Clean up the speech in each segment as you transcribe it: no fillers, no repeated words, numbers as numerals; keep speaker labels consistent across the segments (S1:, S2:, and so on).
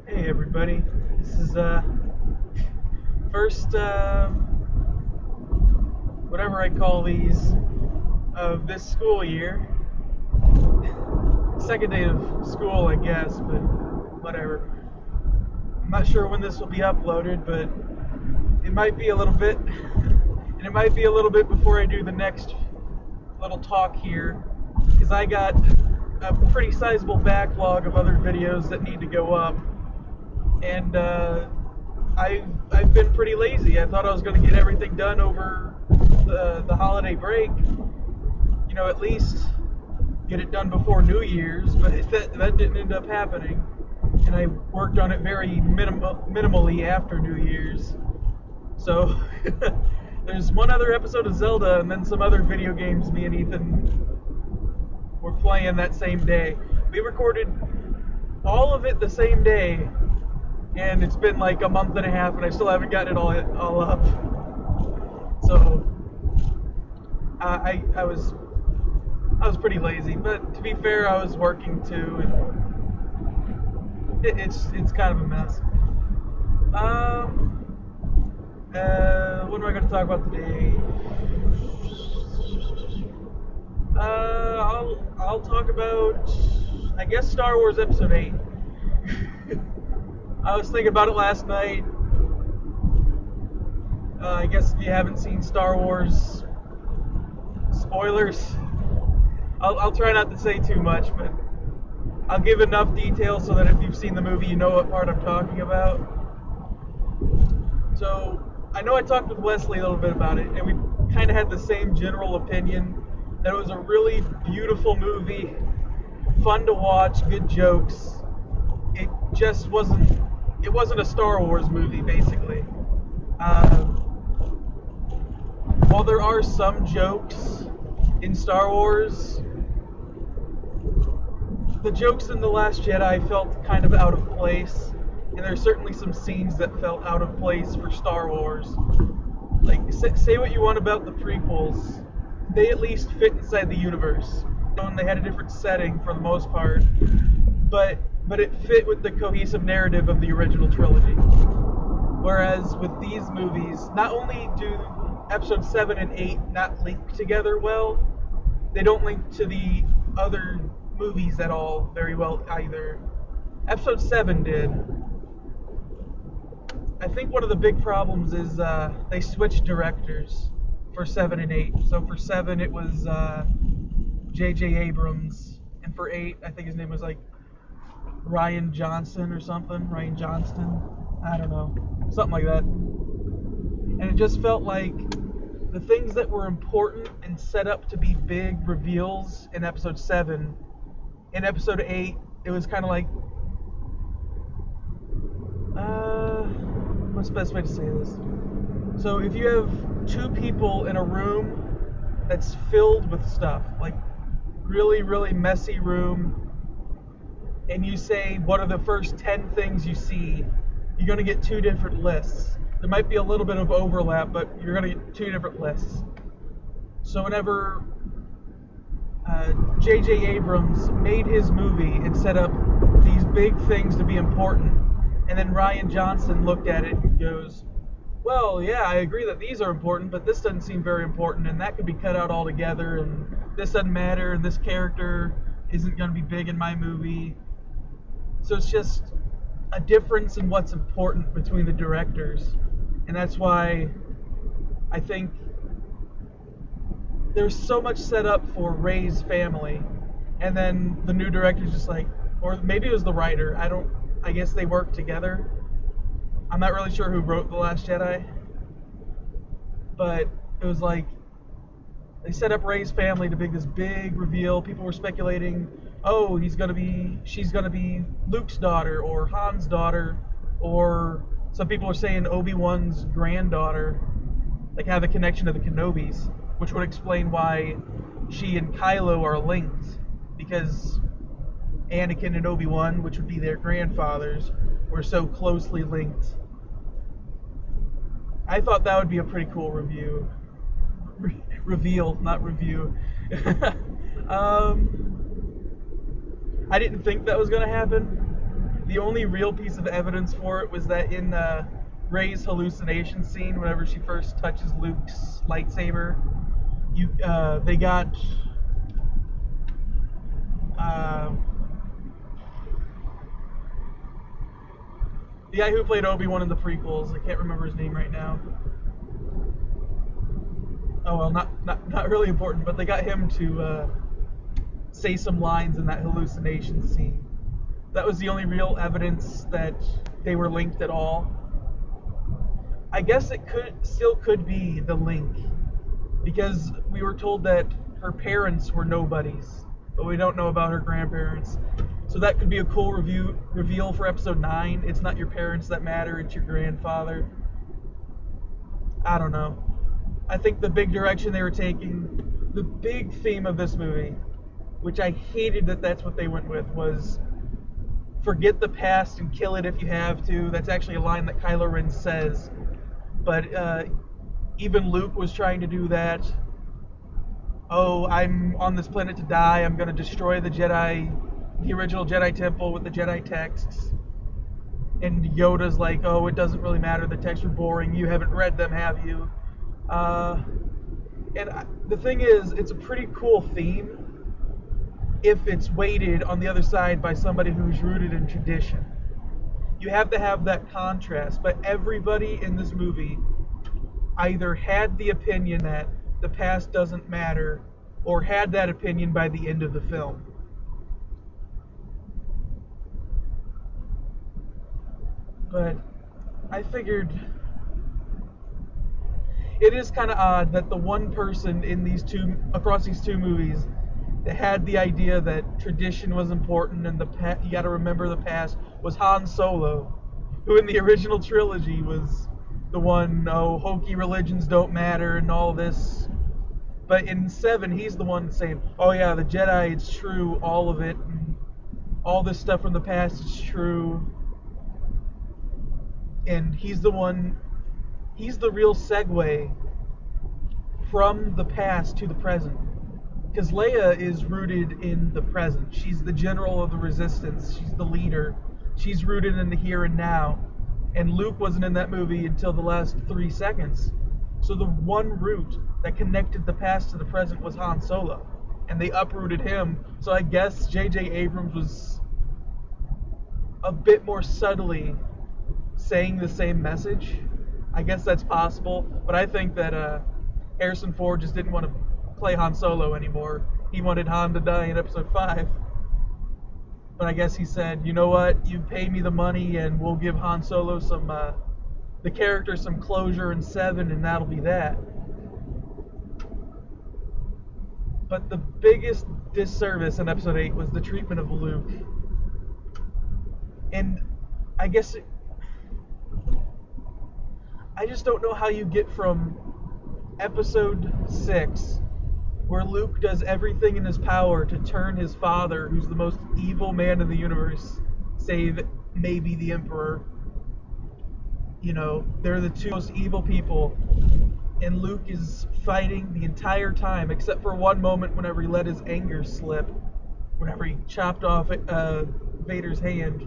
S1: Hey everybody, this is first whatever I call these of this school year. Second day of school, I guess, but whatever. I'm not sure when this will be uploaded, but it might be a little bit, and it might be a little bit before I do the next little talk here, because I got a pretty sizable backlog of other videos that need to go up, and I've been pretty lazy. I thought I was going to get everything done over the holiday break. You know, at least get it done before New Year's, but that didn't end up happening. And I worked on it very minimally after New Year's. So there's one other episode of Zelda and then some other video games me and Ethan were playing that same day. We recorded all of it the same day, and it's been like a month and a half, and I still haven't gotten it all up. So I was pretty lazy, but to be fair, I was working too, and it's kind of a mess. What am I going to talk about today? I'll talk about, I guess, Star Wars Episode 8. I was thinking about it last night. I guess if you haven't seen Star Wars, spoilers. I'll try not to say too much, but I'll give enough detail so that if you've seen the movie, you know what part I'm talking about. So, I know I talked with Wesley a little bit about it, and we kind of had the same general opinion that it was a really beautiful movie, fun to watch, good jokes. It just wasn't a Star Wars movie, basically. While there are some jokes in Star Wars, the jokes in The Last Jedi felt kind of out of place, and there's certainly some scenes that felt out of place for Star Wars. Like, say what you want about the prequels, they at least fit inside the universe. And they had a different setting for the most part, but it fit with the cohesive narrative of the original trilogy. Whereas with these movies, not only do episode 7 and 8 not link together well, they don't link to the other movies at all very well either. Episode 7 did. I think one of the big problems is they switched directors for 7 and 8. So for 7 it was J.J. Abrams, and for 8 I think his name was like Ryan Johnson or something, Ryan Johnston, I don't know, something like that. And it just felt like the things that were important and set up to be big reveals in episode 7, in episode 8, it was kind of like, what's the best way to say this? So if you have two people in a room that's filled with stuff, like really, really messy room, and you say, what are the first 10 things you see, you're going to get two different lists. There might be a little bit of overlap, but you're going to get two different lists. So whenever J.J. Abrams made his movie and set up these big things to be important, and then Ryan Johnson looked at it and goes, well, yeah, I agree that these are important, but this doesn't seem very important, and that could be cut out altogether, and this doesn't matter, and this character isn't going to be big in my movie. So it's just a difference in what's important between the directors. And that's why I think there's so much set up for Rey's family, and then the new director's just like, or maybe it was the writer, I guess they worked together. I'm not really sure who wrote The Last Jedi, but it was like they set up Rey's family to be this big reveal. People were speculating, oh, she's gonna be Luke's daughter or Han's daughter, or some people are saying Obi-Wan's granddaughter, like have a connection to the Kenobis, which would explain why she and Kylo are linked, because Anakin and Obi-Wan, which would be their grandfathers, were so closely linked. I thought that would be a pretty cool reveal, not review. I didn't think that was going to happen, the only real piece of evidence for it was that in Rey's hallucination scene, whenever she first touches Luke's lightsaber, they got the guy who played Obi-Wan in the prequels. I can't remember his name right now. Oh well, not really important, but they got him to say some lines in that hallucination scene. That was the only real evidence that they were linked at all. I guess it still could be the link, because we were told that her parents were nobodies, but we don't know about her grandparents. So that could be a cool reveal for episode 9. It's not your parents that matter, it's your grandfather. I don't know. I think the big direction they were taking, the big theme of this movie, which I hated that that's what they went with, was forget the past and kill it if you have to. That's actually a line that Kylo Ren says. But even Luke was trying to do that. Oh, I'm on this planet to die. I'm going to destroy the original Jedi temple with the Jedi texts. And Yoda's like, oh, it doesn't really matter. The texts are boring. You haven't read them, have you? The thing is, it's a pretty cool theme if it's weighted on the other side by somebody who's rooted in tradition. You have to have that contrast, but everybody in this movie either had the opinion that the past doesn't matter or had that opinion by the end of the film. But I figured it is kind of odd that the one person across these two movies that had the idea that tradition was important and you got to remember the past was Han Solo, who in the original trilogy was the one, hokey religions don't matter and all this. But in 7, he's the one saying, oh yeah, the Jedi, it's true, all of it, and all this stuff from the past is true. And he's the real segue from the past to the present. Because Leia is rooted in the present. She's the general of the resistance. She's the leader. She's rooted in the here and now. And Luke wasn't in that movie until the last 3 seconds. So the one root that connected the past to the present was Han Solo. And they uprooted him. So I guess J.J. Abrams was a bit more subtly saying the same message. I guess that's possible. But I think that Harrison Ford just didn't want to play Han Solo anymore. He wanted Han to die in episode 5. But I guess he said, you know what, you pay me the money and we'll give Han Solo the character some closure in 7 and that'll be that. But the biggest disservice in episode 8 was the treatment of Luke. And I guess I just don't know how you get from episode 6, where Luke does everything in his power to turn his father, who's the most evil man in the universe, save maybe the Emperor. You know, they're the two most evil people, and Luke is fighting the entire time, except for one moment whenever he let his anger slip, whenever he chopped off Vader's hand.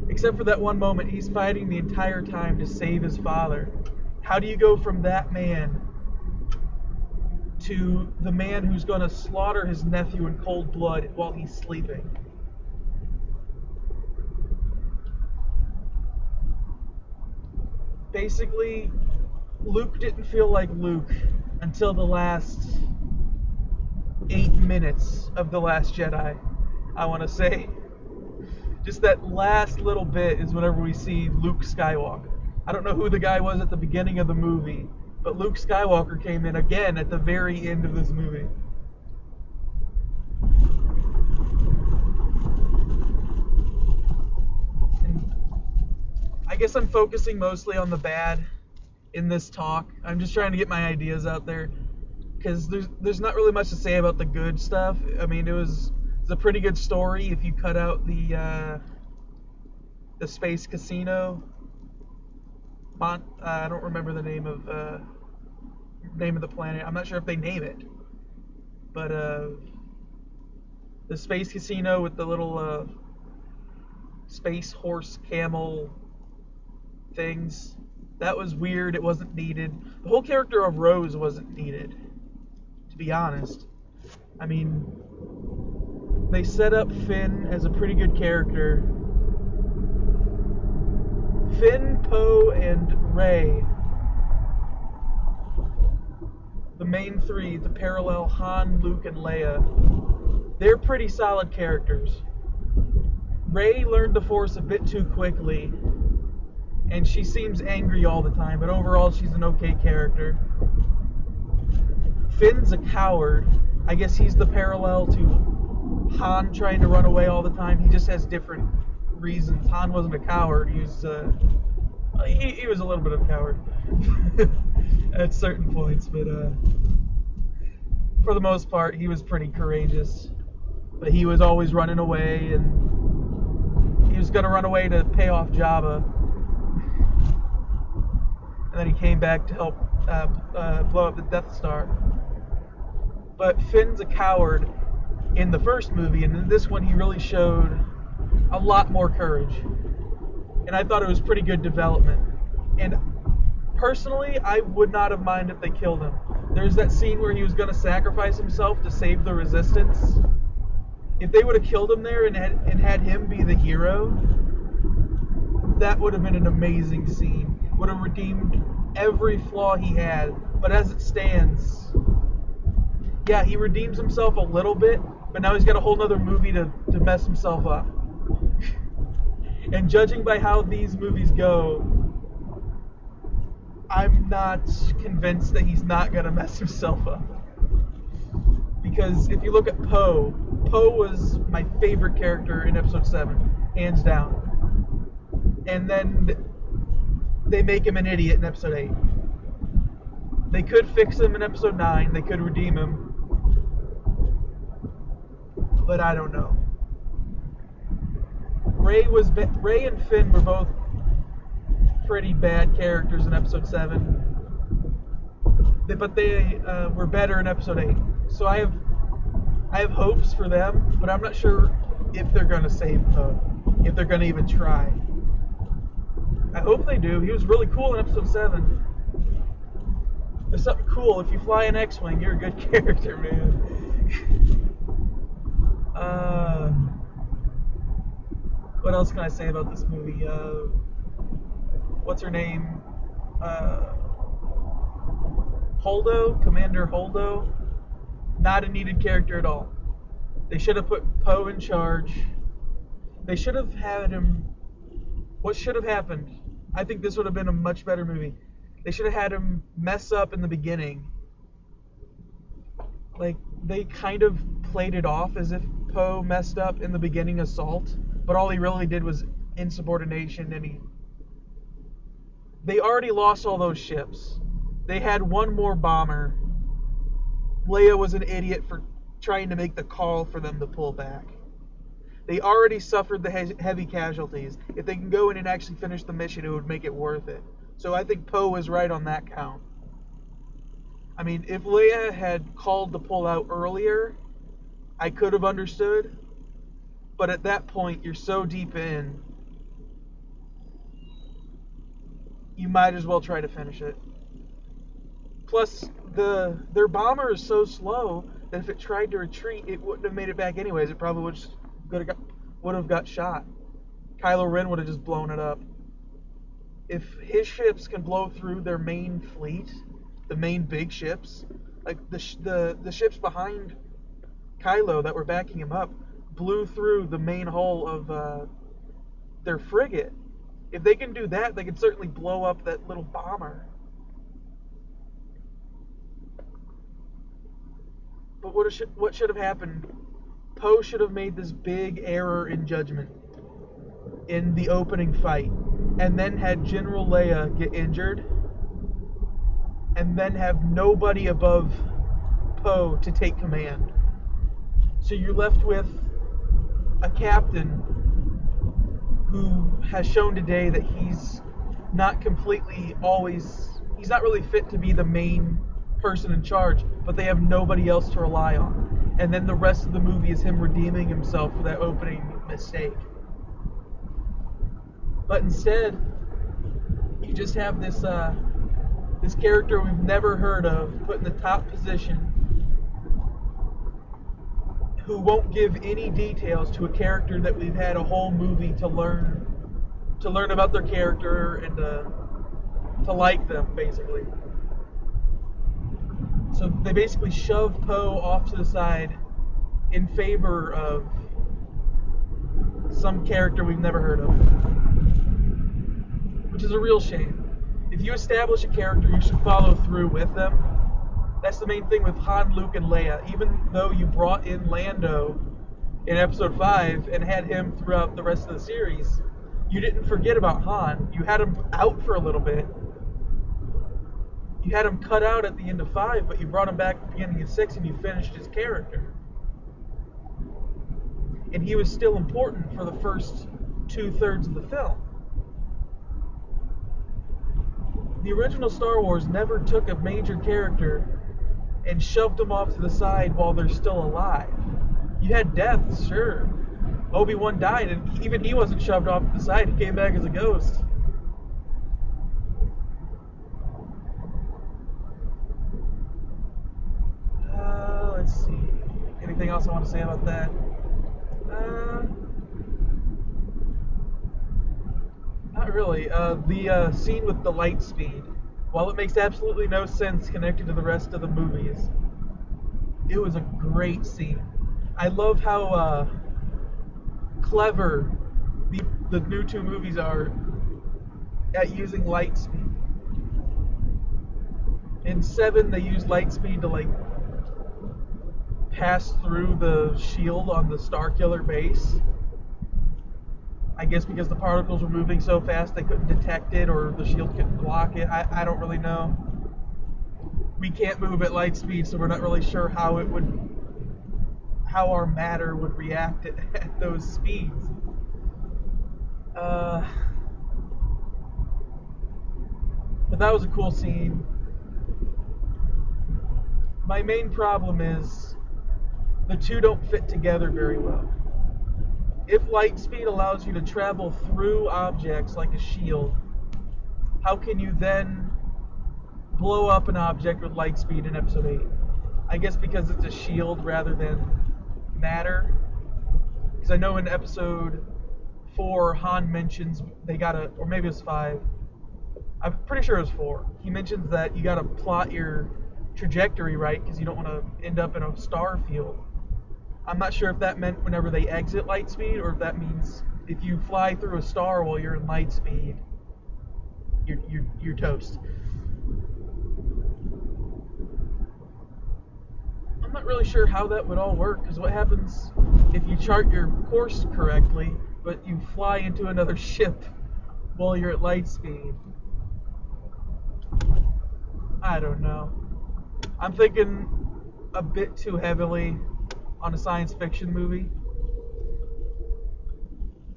S1: Except for that one moment, he's fighting the entire time to save his father. How do you go from that man to the man who's going to slaughter his nephew in cold blood while he's sleeping? Basically, Luke didn't feel like Luke until the last 8 minutes of The Last Jedi, I want to say. Just that last little bit is whenever we see Luke Skywalker. I don't know who the guy was at the beginning of the movie, but Luke Skywalker came in again at the very end of this movie. And I guess I'm focusing mostly on the bad in this talk. I'm just trying to get my ideas out there, because there's not really much to say about the good stuff. I mean, it's a pretty good story if you cut out the space casino. I don't remember the name of the planet. I'm not sure if they name it, but the space casino with the little space horse camel things. That was weird. It wasn't needed. The whole character of Rose wasn't needed, to be honest. I mean, they set up Finn as a pretty good character. Finn, Poe, and Rey, the main three, the parallel Han, Luke, and Leia, they're pretty solid characters. Rey learned the Force a bit too quickly, and she seems angry all the time, but overall she's an okay character. Finn's a coward. I guess he's the parallel to Han trying to run away all the time. He just has different reasons. Han wasn't a coward. He was a little bit of a coward at certain points, but for the most part, he was pretty courageous. But he was always running away, and he was going to run away to pay off Jabba. And then he came back to help blow up the Death Star. But Finn's a coward in the first movie, and in this one he really showed a lot more courage. And I thought it was pretty good development. And personally, I would not have minded if they killed him. There's that scene where he was going to sacrifice himself to save the Resistance. If they would have killed him there and had him be the hero, that would have been an amazing scene. Would have redeemed every flaw he had. But as it stands, yeah, he redeems himself a little bit, but now he's got a whole nother movie to mess himself up. And judging by how these movies go, I'm not convinced that he's not going to mess himself up. Because if you look at Poe was my favorite character in Episode 7, hands down. And then they make him an idiot in Episode 8. They could fix him in Episode 9, they could redeem him. But I don't know. Rey and Finn were both pretty bad characters in Episode 7, but they were better in Episode 8. So I have hopes for them, but I'm not sure if they're going to save Poe, if they're going to even try. I hope they do. He was really cool in Episode 7. There's something cool. If you fly an X-Wing, you're a good character, man. What else can I say about this movie? What's her name? Holdo, Commander Holdo. Not a needed character at all. They should have put Poe in charge. They should have had him. What should have happened? I think this would have been a much better movie. They should have had him mess up in the beginning. Like, they kind of played it off as if Poe messed up in the beginning assault, but all he really did was insubordination, and they already lost all those ships. They had one more bomber. Leia was an idiot for trying to make the call for them to pull back. They already suffered the heavy casualties. If they can go in and actually finish the mission, it would make it worth it. So I think Poe was right on that count. I mean, if Leia had called to pull out earlier, I could have understood. But at that point, you're so deep in, you might as well try to finish it. Plus, their bomber is so slow that if it tried to retreat, it wouldn't have made it back anyways. It probably would have got shot. Kylo Ren would have just blown it up. If his ships can blow through their main fleet, the main big ships, like the ships behind Kylo that were backing him up, blew through the main hull of their frigate. If they can do that, they can certainly blow up that little bomber. But what should have happened? Poe should have made this big error in judgment in the opening fight, and then had General Leia get injured, and then have nobody above Poe to take command. So you're left with a captain who has shown today that he's not really fit to be the main person in charge, but they have nobody else to rely on. And then the rest of the movie is him redeeming himself for that opening mistake. But instead, you just have this character we've never heard of put in the top position, who won't give any details to a character that we've had a whole movie to learn about their character and to like them, basically. So they basically shove Poe off to the side in favor of some character we've never heard of, which is a real shame. If you establish a character, you should follow through with them. That's the main thing with Han, Luke, and Leia. Even though you brought in Lando in Episode 5 and had him throughout the rest of the series, you didn't forget about Han. You had him out for a little bit. You had him cut out at the end of 5, but you brought him back at the beginning of 6 and you finished his character. And he was still important for the first 2/3 of the film. The original Star Wars never took a major character and shoved them off to the side while they're still alive. You had deaths, sure. Obi-Wan died, and even he wasn't shoved off to the side. He came back as a ghost. Let's see. Anything else I want to say about that? Not really. The scene with the light speed, while it makes absolutely no sense connected to the rest of the movies, it was a great scene. I love how clever the new 2 movies are at using light speed. In 7, they use light speed to like pass through the shield on the Starkiller base. I guess because the particles were moving so fast they couldn't detect it, or the shield couldn't block it. I don't really know. We can't move at light speed, so we're not really sure how our matter would react at those speeds. But that was a cool scene. My main problem is the two don't fit together very well. If light speed allows you to travel through objects like a shield, how can you then blow up an object with light speed in Episode 8? I guess because it's a shield rather than matter. Because I know in Episode 4, Han mentions they gotta, or maybe it's 5, I'm pretty sure it was 4. He mentions that you gotta plot your trajectory right because you don't want to end up in a star field. I'm not sure if that meant whenever they exit light speed, or if that means if you fly through a star while you're in light speed, you're toast. I'm not really sure how that would all work, because what happens if you chart your course correctly, but you fly into another ship while you're at light speed? I don't know. I'm thinking a bit too heavily on a science fiction movie.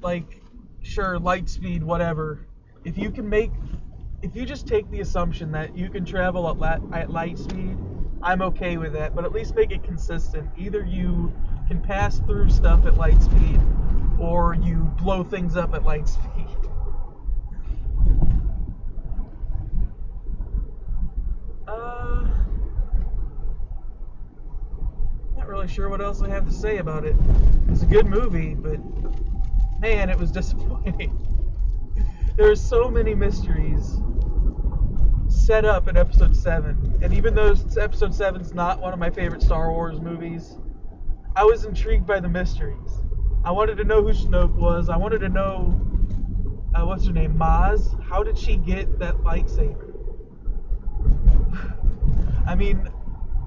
S1: Like, sure, light speed, whatever. If you just take the assumption that you can travel at light speed, I'm okay with that, but at least make it consistent. Either you can pass through stuff at light speed, or you blow things up at light speed. Not really sure what else I have to say about it. It's a good movie, but man, it was disappointing. There are so many mysteries set up in Episode 7, and even though Episode 7's not one of my favorite Star Wars movies, I was intrigued by the mysteries. I wanted to know who Snoke was. I wanted to know, what's her name, Maz? How did she get that lightsaber? I mean,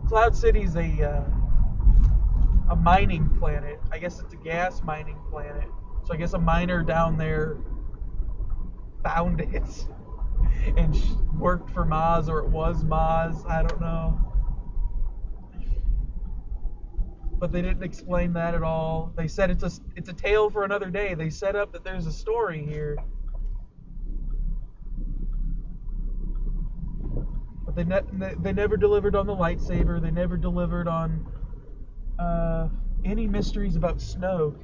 S1: Cloud City's a mining planet. I guess it's a gas mining planet. So I guess a miner down there found it and worked for Maz, or it was Maz. I don't know. But they didn't explain that at all. They said it's a tale for another day. They set up that there's a story here. But they never delivered on the lightsaber. They never delivered on any mysteries about Snoke.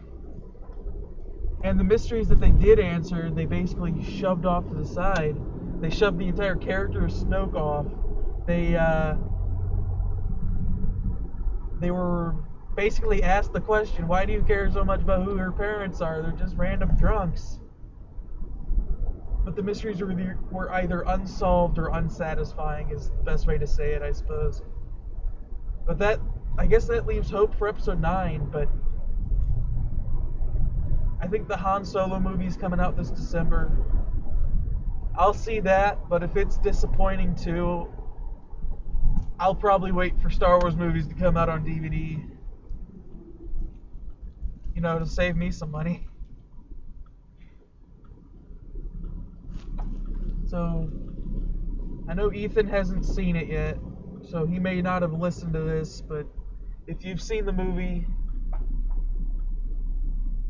S1: And the mysteries that they did answer, they basically shoved off to the side. They shoved the entire character of Snoke off. They were basically asked the question, why do you care so much about who her parents are? They're just random drunks. But the mysteries were either unsolved or unsatisfying is the best way to say it, I suppose. But I guess that leaves hope for episode 9, but I think the Han Solo movie's coming out this December. I'll see that, but if it's disappointing too, I'll probably wait for Star Wars movies to come out on DVD. To save me some money. So, I know Ethan hasn't seen it yet, so he may not have listened to this, but if you've seen the movie,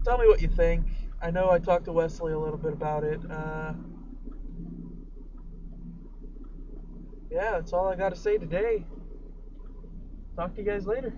S1: tell me what you think. I know I talked to Wesley a little bit about it. Yeah, that's all I got to say today. Talk to you guys later.